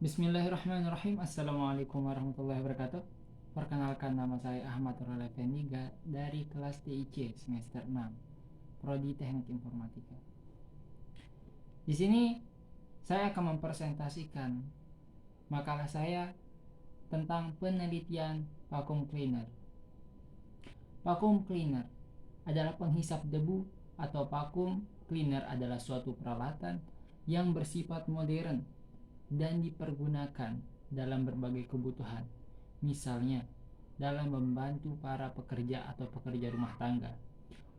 Bismillahirrahmanirrahim. Assalamualaikum warahmatullahi wabarakatuh. Perkenalkan, nama saya Ahmad Nurul Effendi dari kelas TIC semester 6, Prodi Teknik Informatika. Di sini saya akan mempresentasikan makalah saya tentang penelitian vacuum cleaner. Vacuum cleaner adalah penghisap debu atau vacuum cleaner adalah suatu peralatan yang bersifat modern dan dipergunakan dalam berbagai kebutuhan, misalnya dalam membantu para pekerja atau pekerja rumah tangga.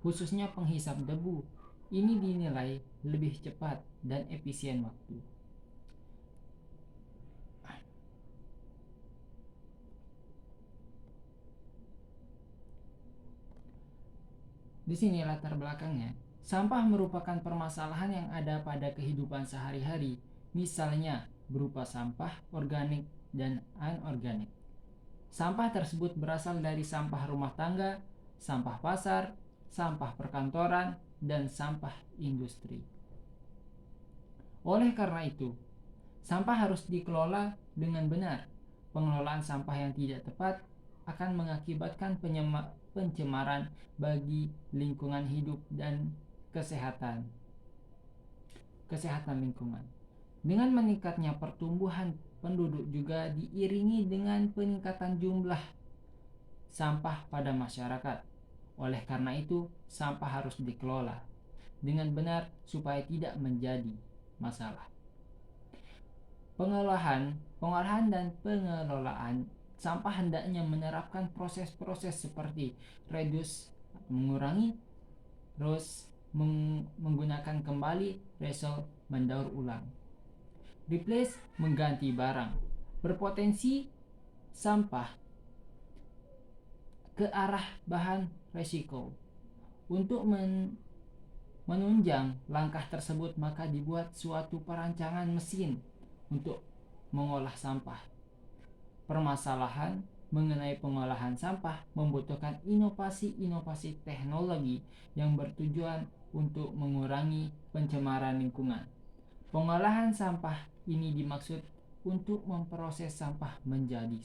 Khususnya penghisap debu, ini dinilai lebih cepat dan efisien waktu. Di sini latar belakangnya, sampah merupakan permasalahan yang ada pada kehidupan sehari-hari, misalnya berupa sampah organik dan anorganik. Sampah tersebut berasal dari sampah rumah tangga, sampah pasar, sampah perkantoran, dan sampah industri. Oleh karena itu, sampah harus dikelola dengan benar. Pengelolaan sampah yang tidak tepat akan mengakibatkan pencemaran bagi lingkungan hidup dan kesehatan lingkungan. Dengan meningkatnya pertumbuhan penduduk juga diiringi dengan peningkatan jumlah sampah pada masyarakat. Oleh karena itu, sampah harus dikelola dengan benar supaya tidak menjadi masalah. Pengolahan dan pengelolaan sampah hendaknya menerapkan proses-proses seperti reduce, mengurangi, terus menggunakan kembali, recycle, mendaur ulang, replace, mengganti barang, berpotensi sampah ke arah bahan resiko. Untuk menunjang langkah tersebut, maka dibuat suatu perancangan mesin untuk mengolah sampah. Permasalahan mengenai pengolahan sampah membutuhkan inovasi teknologi yang bertujuan untuk mengurangi pencemaran lingkungan. Pengolahan sampah ini dimaksud untuk memproses sampah menjadi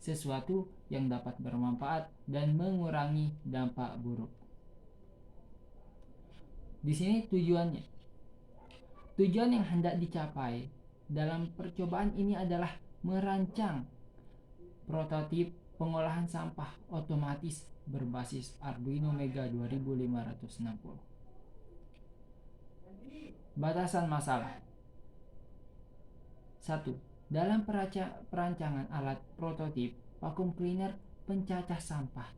sesuatu yang dapat bermanfaat dan mengurangi dampak buruk. Di sini tujuan yang hendak dicapai dalam percobaan ini adalah merancang prototip pengolahan sampah otomatis berbasis Arduino Mega 2560. Batasan masalah. 1. Dalam perancangan alat prototip vacuum cleaner pencacah sampah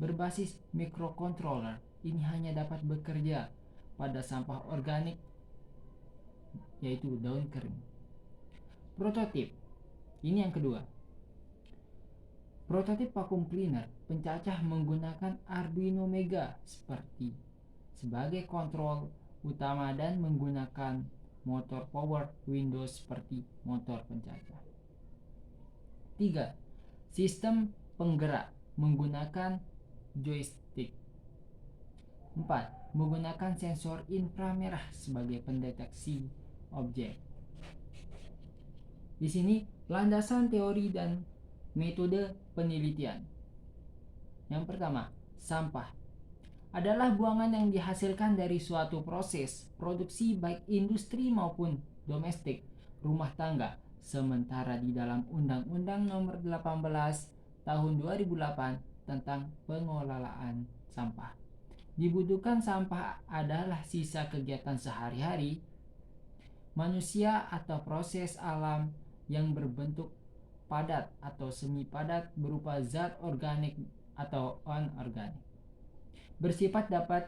berbasis microcontroller ini hanya dapat bekerja pada sampah organik, yaitu daun kering. Prototip ini yang kedua. Prototip vacuum cleaner pencacah menggunakan Arduino Mega sebagai kontrol utama dan menggunakan motor power Windows seperti motor pencacah. 3. Sistem penggerak menggunakan joystick. 4. Menggunakan sensor inframerah sebagai pendeteksi objek. Di sini landasan teori dan metode penelitian. Yang pertama, sampah adalah buangan yang dihasilkan dari suatu proses produksi baik industri maupun domestik, rumah tangga. Sementara di dalam Undang-Undang Nomor 18 Tahun 2008 tentang pengelolaan sampah, dibutuhkan sampah adalah sisa kegiatan sehari-hari manusia atau proses alam yang berbentuk padat atau semi padat berupa zat organik atau anorganik, bersifat dapat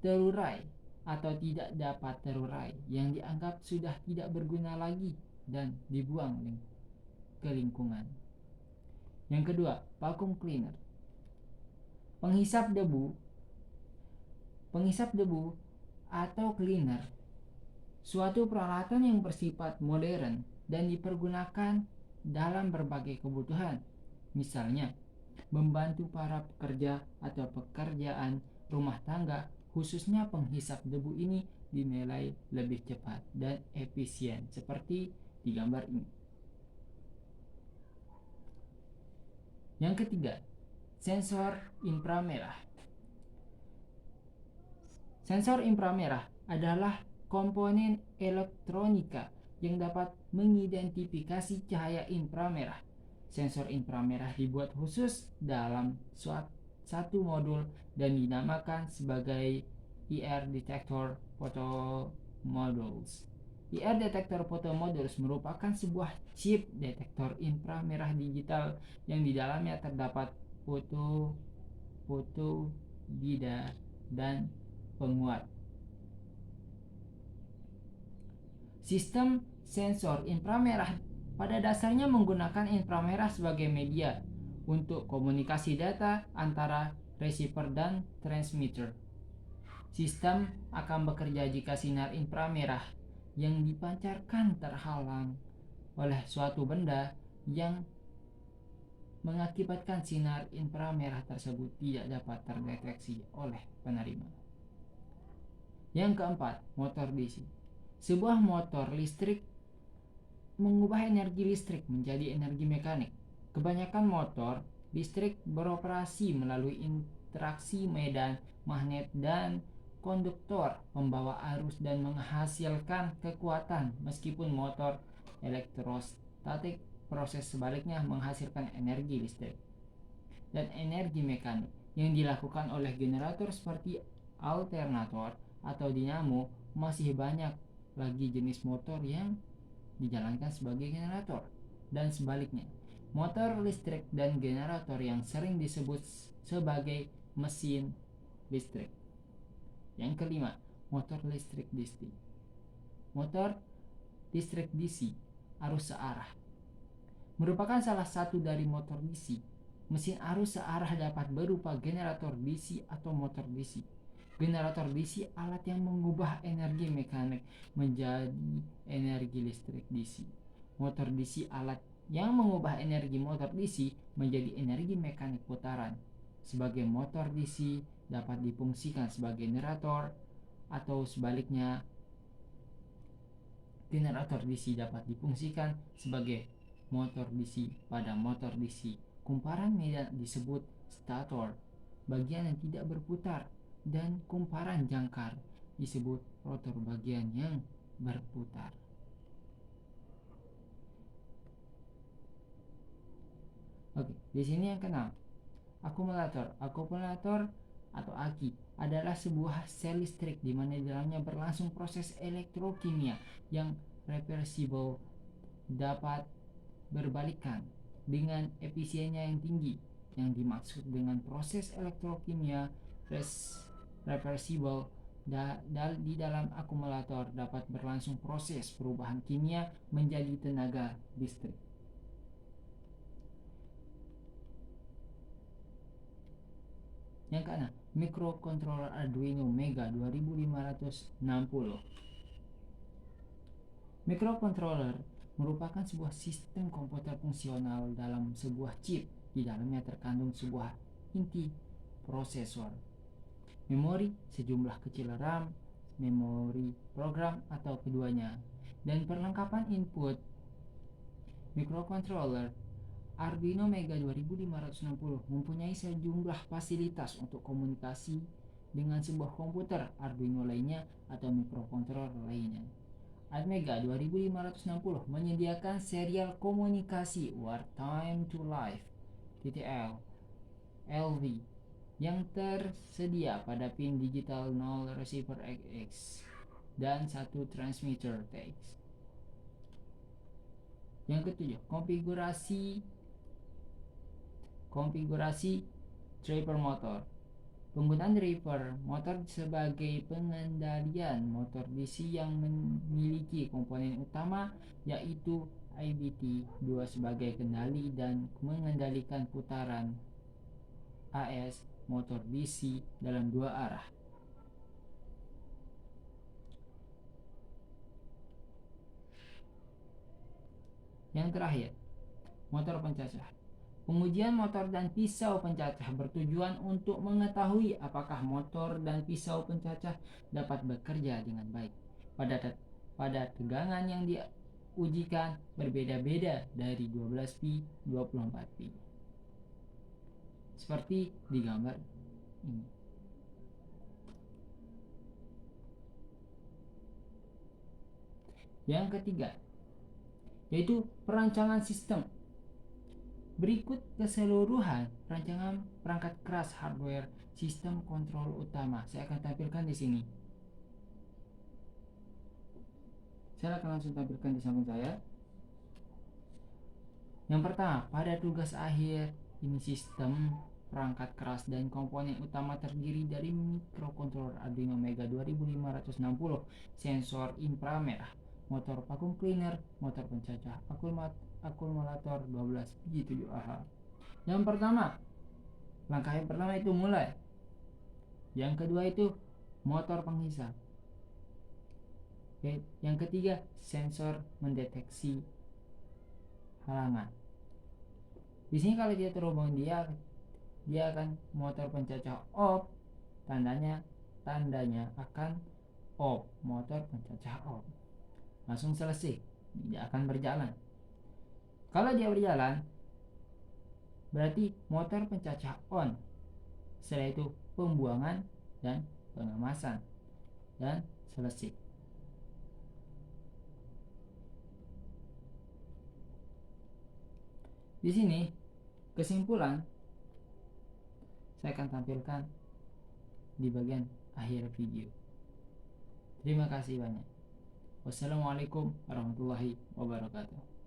terurai atau tidak dapat terurai, yang dianggap sudah tidak berguna lagi dan dibuang ke lingkungan. Yang kedua, vacuum cleaner. Penghisap debu atau cleaner, suatu peralatan yang bersifat modern dan dipergunakan dalam berbagai kebutuhan, misalnya membantu para pekerja atau pekerjaan rumah tangga. Khususnya penghisap debu ini dinilai lebih cepat dan efisien, seperti di gambar ini. Yang ketiga, sensor inframerah. Sensor inframerah adalah komponen elektronika yang dapat mengidentifikasi cahaya inframerah. Sensor inframerah dibuat khusus dalam satu modul dan dinamakan sebagai IR Detector Photomodules. IR Detector Photomodules merupakan sebuah chip detektor inframerah digital yang di dalamnya terdapat fotodioda dan penguat. Sistem sensor inframerah pada dasarnya menggunakan inframerah sebagai media untuk komunikasi data antara receiver dan transmitter. Sistem akan bekerja jika sinar inframerah yang dipancarkan terhalang oleh suatu benda yang mengakibatkan sinar inframerah tersebut tidak dapat terdeteksi oleh penerima. Yang keempat, motor DC. Sebuah motor listrik mengubah energi listrik menjadi energi mekanik. Kebanyakan motor listrik beroperasi melalui interaksi medan magnet dan konduktor pembawa arus dan menghasilkan kekuatan. Meskipun motor elektrostatik, proses sebaliknya menghasilkan energi listrik dan energi mekanik yang dilakukan oleh generator seperti alternator atau dinamo. Masih banyak lagi jenis motor yang dijalankan sebagai generator dan sebaliknya. Motor listrik dan generator yang sering disebut sebagai mesin listrik. Yang kelima, motor listrik DC. Motor listrik DC arus searah merupakan salah satu dari motor DC. Mesin arus searah dapat berupa generator DC atau motor DC. Generator DC alat yang mengubah energi mekanik menjadi energi listrik DC. Motor DC alat yang mengubah energi motor DC menjadi energi mekanik putaran. Sebagai motor DC dapat difungsikan sebagai generator atau sebaliknya, generator DC dapat difungsikan sebagai motor DC. Pada motor DC, kumparan medan disebut stator, bagian yang tidak berputar, dan kumparan jangkar disebut rotor, bagian yang berputar. Oke, di sini yang keenam, akumulator. Akumulator atau aki adalah sebuah sel listrik di mana di dalamnya berlangsung proses elektrokimia yang reversible, dapat berbalikan dengan efisiennya yang tinggi. Yang dimaksud dengan proses elektrokimia reversible di dalam akumulator dapat berlangsung proses perubahan kimia menjadi tenaga listrik. Yang keenam, microcontroller Arduino Mega 2560. Microcontroller merupakan sebuah sistem komputer fungsional dalam sebuah chip. Di dalamnya terkandung sebuah inti prosesor, memori, sejumlah kecil RAM, memori program atau keduanya, dan perlengkapan input. Microcontroller Arduino Mega 2560 mempunyai sejumlah fasilitas untuk komunikasi dengan sebuah komputer Arduino lainnya atau microcontroller lainnya. Mega 2560 menyediakan serial komunikasi Wartime to Life (TTL) LV yang tersedia pada pin digital 0 receiver XX dan 1 transmitter TX. Yang ketujuh, konfigurasi driver motor. Penggunaan driver motor sebagai pengendalian motor DC yang memiliki komponen utama yaitu IBT2 sebagai kendali dan mengendalikan putaran AS motor DC dalam dua arah. Yang terakhir, motor pencacah. Pengujian motor dan pisau pencacah bertujuan untuk mengetahui apakah motor dan pisau pencacah dapat bekerja dengan baik pada tegangan yang ujikan berbeda-beda dari 12pi, 24pi. Seperti di gambar ini. Yang ketiga, yaitu perancangan sistem. Berikut keseluruhan rancangan perangkat keras hardware sistem kontrol utama. Saya akan tampilkan di sini. Saya akan langsung tampilkan di samping saya. Yang pertama, pada tugas akhir, ini sistem perangkat keras dan komponen utama terdiri dari mikrokontroler Arduino Mega 2560, sensor inframerah, motor vacuum cleaner, motor pencacah akumulator 12 7Ah. Yang pertama, langkah yang pertama itu mulai. Yang kedua itu motor penghisap. Oke. Yang ketiga, sensor mendeteksi halangan. Di sini kalau dia terhubung, dia akan motor pencacah off, tandanya akan off, motor pencacah off. Langsung selesai, tidak akan berjalan. Kalau dia berjalan, berarti motor pencacah on. Setelah itu pembuangan dan pengemasan, dan selesai. Di sini kesimpulan saya akan tampilkan di bagian akhir video. Terima kasih banyak. Wassalamualaikum warahmatullahi wabarakatuh.